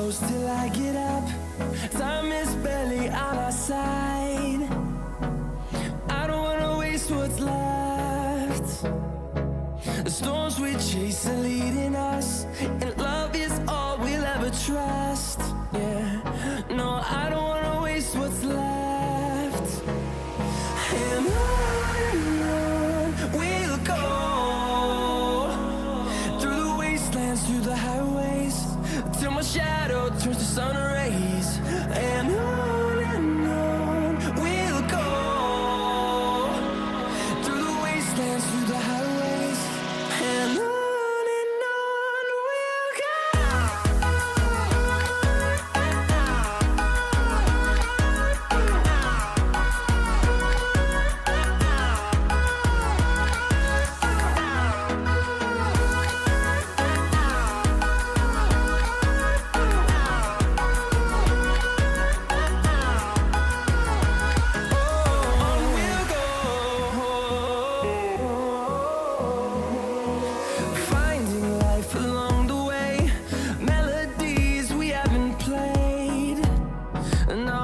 close till I get up. Time is barely on our side. I don't wanna waste what's left. The storms we chase are leading us, and love is all we'll ever trust. Yeah, no, I don't wanna waste what's left. And on we'll go, through the wastelands, through the highways, till my shadow turns to sun rays. And on we'll go, through the wastelands, through the highways, and on we'll go. Finding life along the way, melodies we haven't played. No,